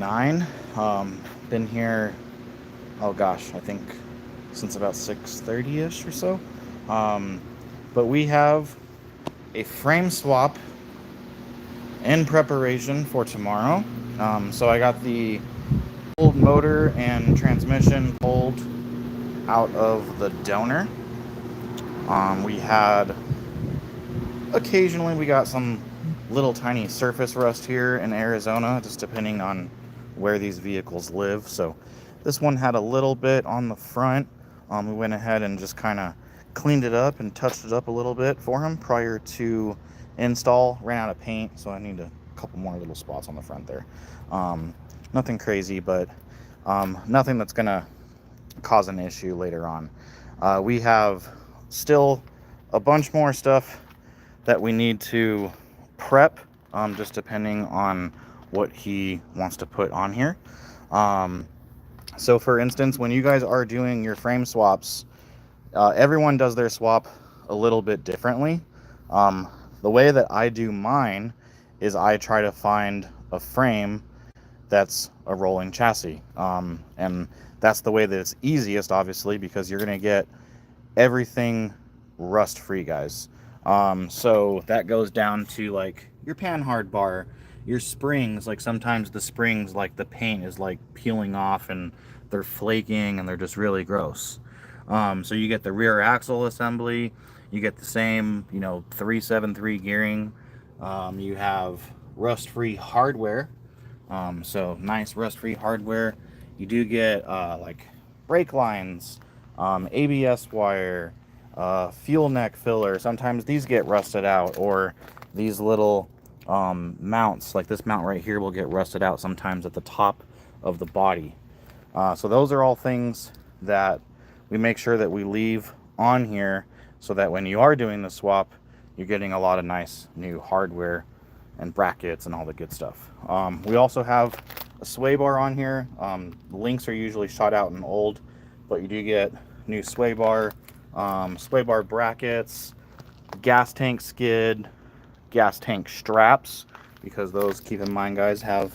9. Been here, oh gosh, I think since about 6:30ish or so. Um, but we have a frame swap in preparation for tomorrow. So I got the old motor and transmission pulled out of the donor. We had occasionally we got some little tiny surface rust here in Arizona, just depending on where these vehicles live. So this one had a little bit on the front. We went ahead and just kind of cleaned it up and touched it up a little bit for him prior to install. Ran out of paint, so I need a couple more little spots on the front there. Nothing crazy, but nothing that's gonna cause an issue later on. We have still a bunch more stuff that we need to prep, just depending on what he wants to put on here. So for instance, when you guys are doing your frame swaps, everyone does their swap a little bit differently. The way that I do mine is I try to find a frame that's a rolling chassis. And that's the way that it's easiest, obviously, because you're going to get everything rust free, guys. So that goes down to like your panhard bar, your springs. Like sometimes the springs, like the paint is like peeling off and they're flaking and they're just really gross. So you get the rear axle assembly, you get the same, 373 gearing. You have rust-free hardware. So nice rust-free hardware. You do get like brake lines, ABS wire, fuel neck filler. Sometimes these get rusted out, or these little mounts, like this mount right here, will get rusted out sometimes at the top of the body. So those are all things that we make sure that we leave on here, so that when you are doing the swap, you're getting a lot of nice new hardware and brackets and all the good stuff. We also have a sway bar on here. The links are usually shot out in old, but you do get new sway bar brackets, gas tank skid, gas tank straps, because those, keep in mind, guys, have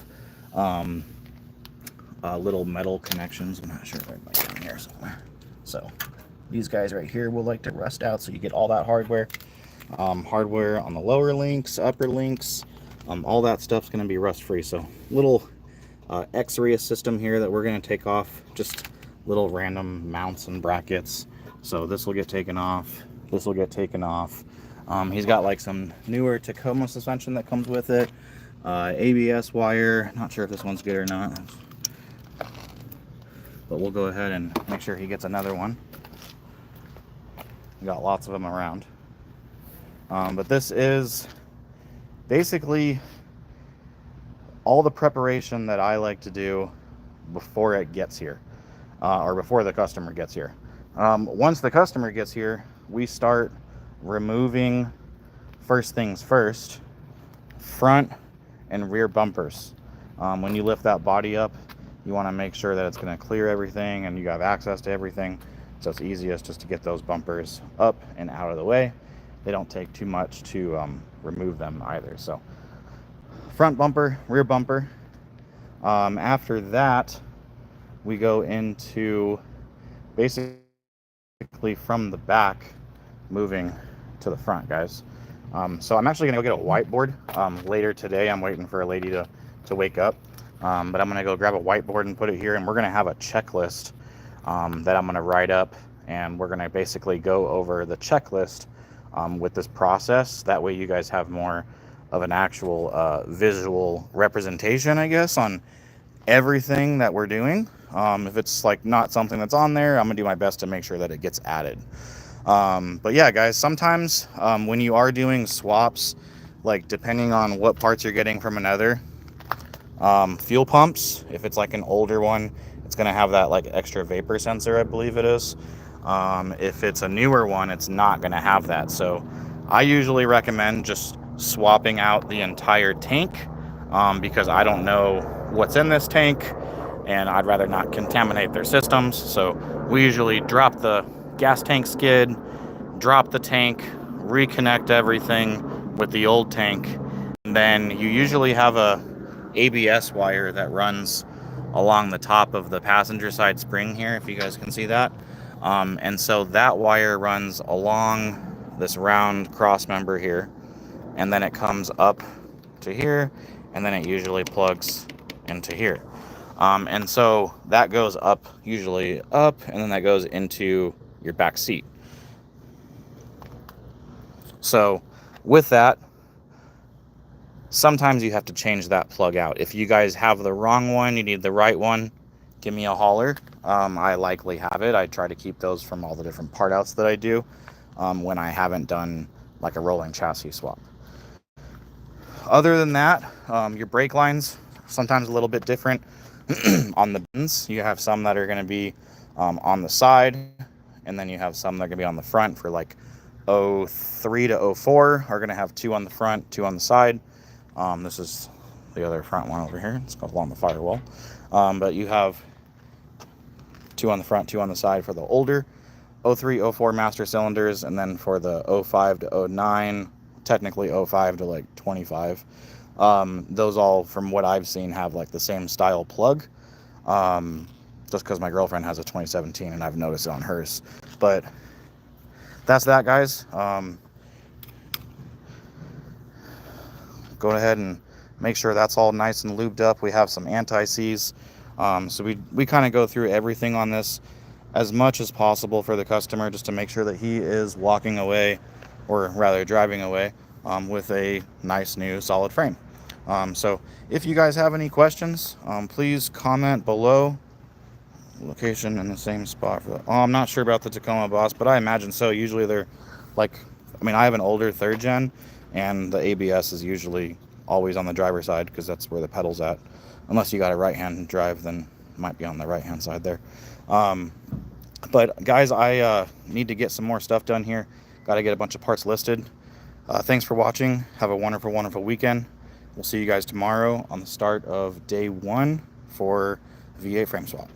little metal connections. I'm not sure if I might down here somewhere. So these guys right here will like to rust out, so you get all that hardware. Hardware on the lower links, upper links, all that stuff's going to be rust free. So little X-ray system here that we're going to take off, just little random mounts and brackets. So this will get taken off, this will get taken off. He's got like some newer Tacoma suspension that comes with it, ABS wire. Not sure if this one's good or not, but we'll go ahead and make sure he gets another one. We got lots of them around. But this is basically all the preparation that I like to do before it gets here, or before the customer gets here. Once the customer gets here, we start removing, first things first, front and rear bumpers. When you lift that body up, you want to make sure that it's going to clear everything and you have access to everything. So it's easiest just to get those bumpers up and out of the way. They don't take too much to remove them either. So front bumper, rear bumper. After that, we go into basically from the back moving to the front, guys. So I'm actually gonna go get a whiteboard later today. I'm waiting for a lady to wake up, but I'm gonna go grab a whiteboard and put it here, and we're gonna have a checklist that I'm gonna write up, and we're gonna basically go over the checklist with this process. That way you guys have more of an actual visual representation, I guess, on everything that we're doing. If it's like not something that's on there, I'm gonna do my best to make sure that it gets added. But yeah, guys, sometimes when you are doing swaps, like depending on what parts you're getting from another, fuel pumps, if it's like an older one, it's gonna have that like extra vapor sensor, I believe it is. If it's a newer one, it's not gonna have that. So I usually recommend just swapping out the entire tank, because I don't know what's in this tank and I'd rather not contaminate their systems. So we usually drop the gas tank skid, drop the tank, reconnect everything with the old tank, and then you usually have a ABS wire that runs along the top of the passenger side spring here, if you guys can see that. And so that wire runs along this round cross member here, and then it comes up to here, and then it usually plugs into here. And so that goes up, usually up, and then that goes into your back seat. So with that, sometimes you have to change that plug out. If you guys have the wrong one, you need the right one, give me a holler. I likely have it. I try to keep those from all the different part outs that I do when I haven't done like a rolling chassis swap. Other than that, your brake lines, sometimes a little bit different on the bins. You have some that are going to be on the side, and then you have some that are going to be on the front. For like 03 to 04 are going to have 2 on the front, 2 on the side. This is the other front one over here. It's goes along the firewall. But you have 2 on the front, 2 on the side for the older 03, 04 master cylinders, and then for the 05 to 09, technically 05 to like 25. Those all, from what I've seen, have like the same style plug. Just because my girlfriend has a 2017 and I've noticed it on hers. But that's that, guys. Go ahead and make sure that's all nice and lubed up. We have some anti-seize. So we kind of go through everything on this as much as possible for the customer, just to make sure that he is walking away, or rather driving away, with a nice new solid frame. So if you guys have any questions, please comment below. Location in the same spot for the, I'm not sure about the Tacoma Boss, but I imagine so. Usually they're like, I mean, I have an older 3rd gen, and the ABS is usually always on the driver's side because that's where the pedal's at. Unless you got a right-hand drive, then it might be on the right-hand side there. But guys, I need to get some more stuff done here. Got to get a bunch of parts listed. Thanks for watching. Have a wonderful, wonderful weekend. We'll see you guys tomorrow on the start of day 1 for V8 frame swap.